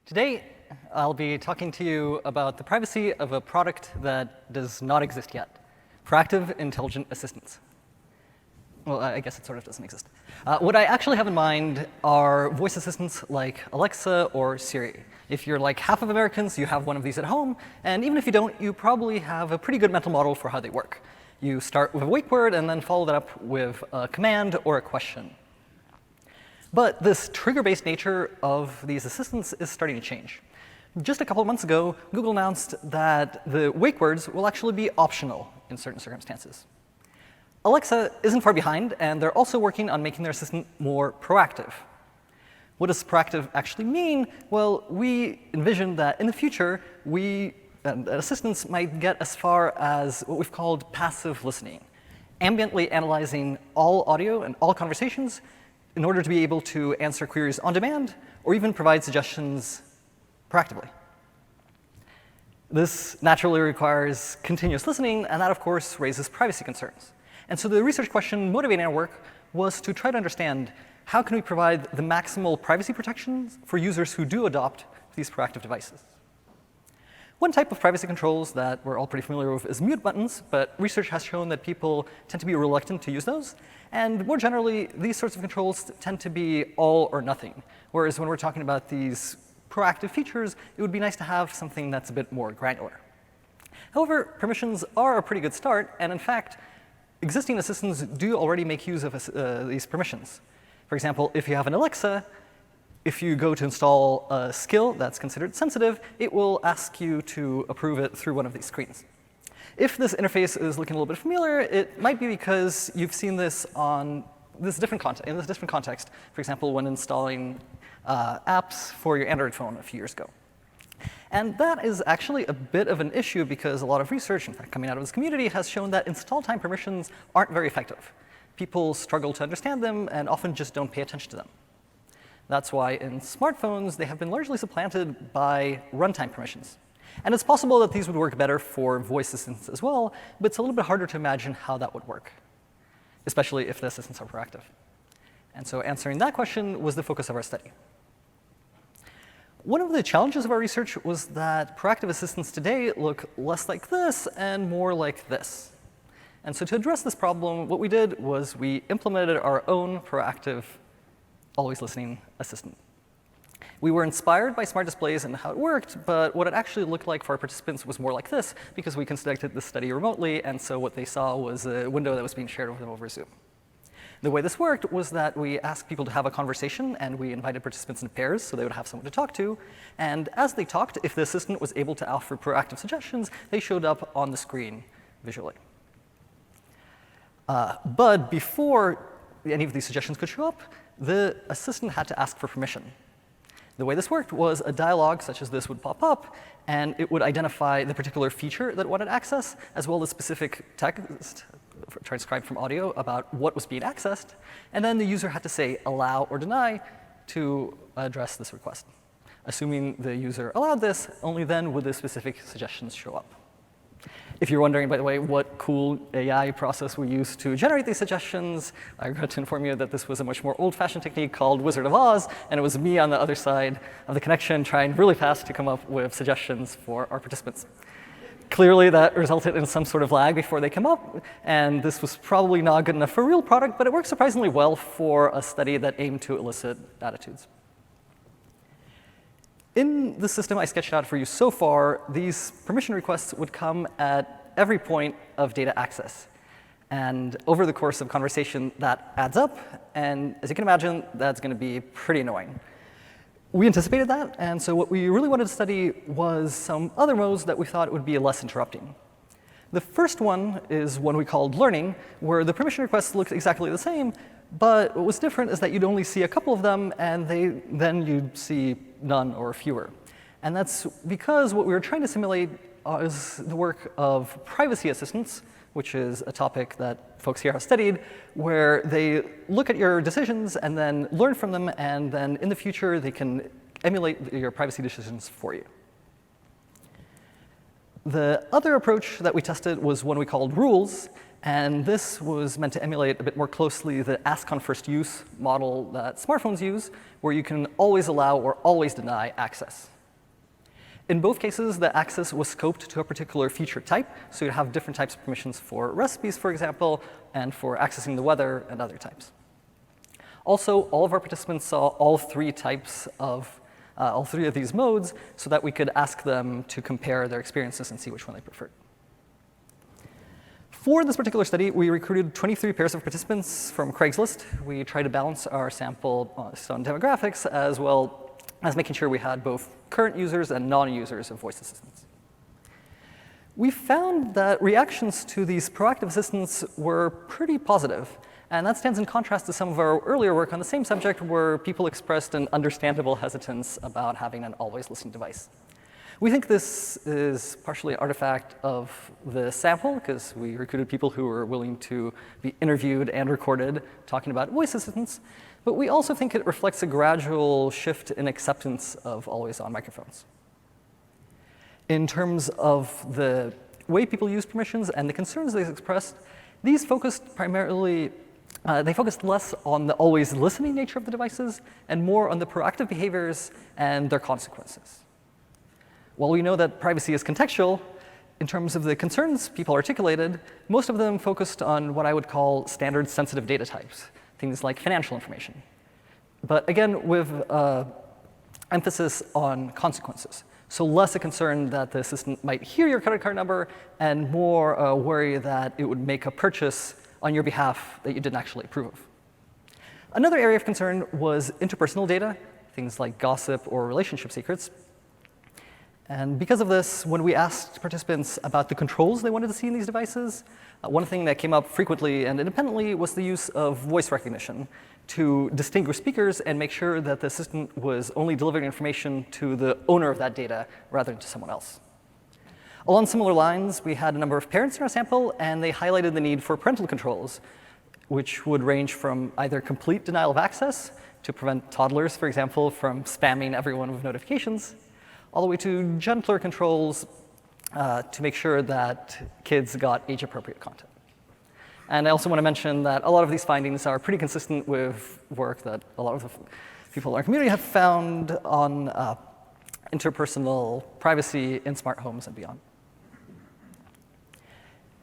Today, I'll be talking to you about the privacy of a product that does not exist yet, proactive intelligent assistants. Well, I guess it sort of doesn't exist. What I actually have in mind are voice assistants like Alexa or Siri. If you're like half of Americans, you have one of these at home, and even if you don't, you probably have a pretty good mental model for how they work. You start with a wake word and then follow that up with a command or a question. But this trigger-based nature of these assistants is starting to change. Just a couple of months ago, Google announced that the wake words will actually be optional in certain circumstances. Alexa isn't far behind, and they're also working on making their assistant more proactive. What does proactive actually mean? Well, we envision that in the future, assistants might get as far as what we've called passive listening, ambiently analyzing all audio and all conversations in order to be able to answer queries on demand or even provide suggestions proactively. This naturally requires continuous listening, and that, of course, raises privacy concerns. And so the research question motivating our work was to try to understand how can we provide the maximal privacy protections for users who do adopt these proactive devices. One type of privacy controls that we're all pretty familiar with is mute buttons, but research has shown that people tend to be reluctant to use those. And more generally, these sorts of controls tend to be all or nothing. Whereas when we're talking about these proactive features, it would be nice to have something that's a bit more granular. However, permissions are a pretty good start, and in fact, existing assistants do already make use of these permissions. For example, if you have an Alexa, if you go to install a skill that's considered sensitive, it will ask you to approve it through one of these screens. If this interface is looking a little bit familiar, it might be because you've seen this in this different context. For example, when installing apps for your Android phone a few years ago. And that is actually a bit of an issue because a lot of research, in fact, coming out of this community, has shown that install time permissions aren't very effective. People struggle to understand them and often just don't pay attention to them. That's why in smartphones, they have been largely supplanted by runtime permissions. And it's possible that these would work better for voice assistants as well, but it's a little bit harder to imagine how that would work, especially if the assistants are proactive. And so answering that question was the focus of our study. One of the challenges of our research was that proactive assistants today look less like this and more like this. And so to address this problem, what we did was we implemented our own proactive, always listening assistant. We were inspired by smart displays and how it worked, but what it actually looked like for our participants was more like this because we conducted the study remotely, and so what they saw was a window that was being shared with them over Zoom. The way this worked was that we asked people to have a conversation, and we invited participants in pairs so they would have someone to talk to. And as they talked, if the assistant was able to offer proactive suggestions, they showed up on the screen visually. But before any of these suggestions could show up, the assistant had to ask for permission. The way this worked was a dialog such as this would pop up, and it would identify the particular feature that it wanted access, as well as specific text transcribed from audio about what was being accessed, and then the user had to say allow or deny to address this request. Assuming the user allowed this, only then would the specific suggestions show up. If you're wondering, by the way, what cool AI process we use to generate these suggestions, I regret to inform you that this was a much more old-fashioned technique called Wizard of Oz, and it was me on the other side of the connection trying really fast to come up with suggestions for our participants. Clearly, that resulted in some sort of lag before they come up, and this was probably not good enough for a real product, but it worked surprisingly well for a study that aimed to elicit attitudes. In the system I sketched out for you so far, these permission requests would come at every point of data access. And over the course of conversation, that adds up, and as you can imagine, that's going to be pretty annoying. We anticipated that, and so what we really wanted to study was some other modes that we thought would be less interrupting. The first one is one we called learning, where the permission requests looked exactly the same, but what was different is that you'd only see a couple of them, and then you'd see none or fewer. And that's because what we were trying to simulate is the work of privacy assistants, which is a topic that folks here have studied, where they look at your decisions and then learn from them, and then in the future they can emulate your privacy decisions for you. The other approach that we tested was one we called rules, and this was meant to emulate a bit more closely the ask on first use model that smartphones use, where you can always allow or always deny access. In both cases, the access was scoped to a particular feature type, so you'd have different types of permissions for recipes, for example, and for accessing the weather and other types. Also, all of our participants saw all three of these modes so that we could ask them to compare their experiences and see which one they preferred. For this particular study, we recruited 23 pairs of participants from Craigslist. We tried to balance our sample on demographics as well as making sure we had both current users and non-users of voice assistants. We found that reactions to these proactive assistants were pretty positive. And that stands in contrast to some of our earlier work on the same subject where people expressed an understandable hesitance about having an always listening device. We think this is partially an artifact of the sample, because we recruited people who were willing to be interviewed and recorded talking about voice assistants. But we also think it reflects a gradual shift in acceptance of always-on microphones. In terms of the way people use permissions and the concerns they expressed, these focused primarily they focused less on the always listening nature of the devices and more on the proactive behaviors and their consequences. While we know that privacy is contextual, in terms of the concerns people articulated, most of them focused on what I would call standard sensitive data types, things like financial information. But again, with emphasis on consequences. So less a concern that the assistant might hear your credit card number and more a worry that it would make a purchase on your behalf that you didn't actually approve of. Another area of concern was interpersonal data, things like gossip or relationship secrets. And because of this, when we asked participants about the controls they wanted to see in these devices, one thing that came up frequently and independently was the use of voice recognition to distinguish speakers and make sure that the assistant was only delivering information to the owner of that data rather than to someone else. Along similar lines, we had a number of parents in our sample, and they highlighted the need for parental controls, which would range from either complete denial of access to prevent toddlers, for example, from spamming everyone with notifications, all the way to gentler controls to make sure that kids got age-appropriate content. And I also want to mention that a lot of these findings are pretty consistent with work that a lot of the people in our community have found on interpersonal privacy in smart homes and beyond.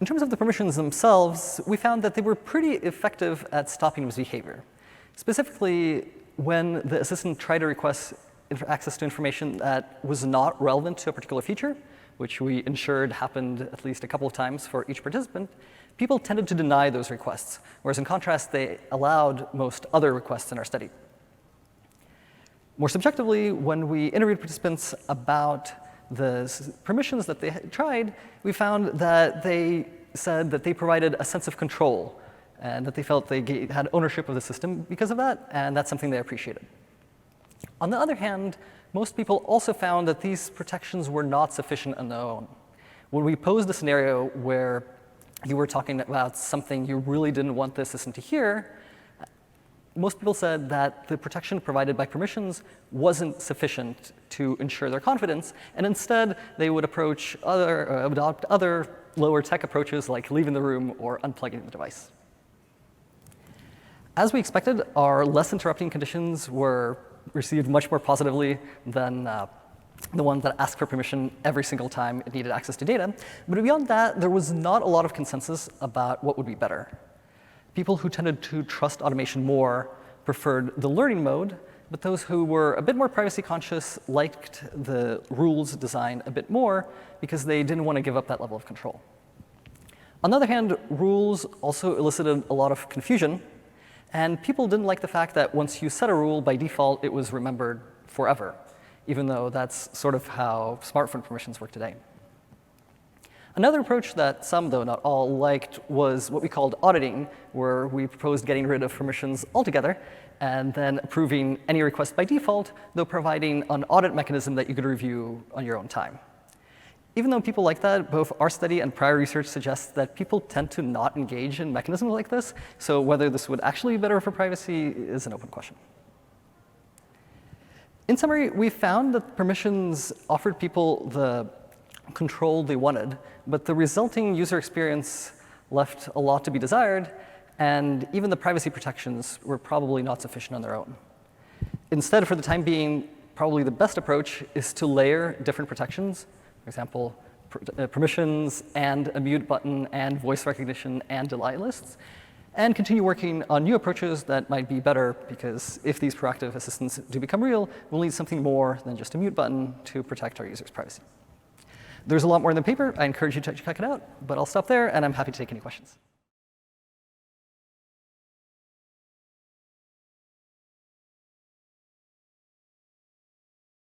In terms of the permissions themselves, we found that they were pretty effective at stopping misbehavior. Specifically, when the assistant tried to request access to information that was not relevant to a particular feature, which we ensured happened at least a couple of times for each participant, people tended to deny those requests, whereas in contrast, they allowed most other requests in our study. More subjectively, when we interviewed participants about the permissions that they had tried, we found that they said that they provided a sense of control and that they felt they had ownership of the system because of that, and that's something they appreciated. On the other hand, most people also found that these protections were not sufficient on their own. When we posed a scenario where you were talking about something you really didn't want the assistant to hear, most people said that the protection provided by permissions wasn't sufficient to ensure their confidence, and instead they would adopt other lower tech approaches like leaving the room or unplugging the device. As we expected, our less interrupting conditions were received much more positively than the ones that asked for permission every single time it needed access to data. But beyond that, there was not a lot of consensus about what would be better. People who tended to trust automation more preferred the learning mode, but those who were a bit more privacy conscious liked the rules design a bit more because they didn't want to give up that level of control. On the other hand, rules also elicited a lot of confusion, and people didn't like the fact that once you set a rule, by default, it was remembered forever, even though that's sort of how smartphone permissions work today. Another approach that some, though not all, liked was what we called auditing, where we proposed getting rid of permissions altogether and then approving any request by default, though providing an audit mechanism that you could review on your own time. Even though people like that, both our study and prior research suggests that people tend to not engage in mechanisms like this, so whether this would actually be better for privacy is an open question. In summary, we found that permissions offered people the control they wanted, but the resulting user experience left a lot to be desired, and even the privacy protections were probably not sufficient on their own. Instead, for the time being, probably the best approach is to layer different protections, for example, permissions and a mute button and voice recognition and delay lists, and continue working on new approaches that might be better, because if these proactive assistants do become real, we'll need something more than just a mute button to protect our users' privacy. There's a lot more in the paper. I encourage you to check it out, but I'll stop there, and I'm happy to take any questions.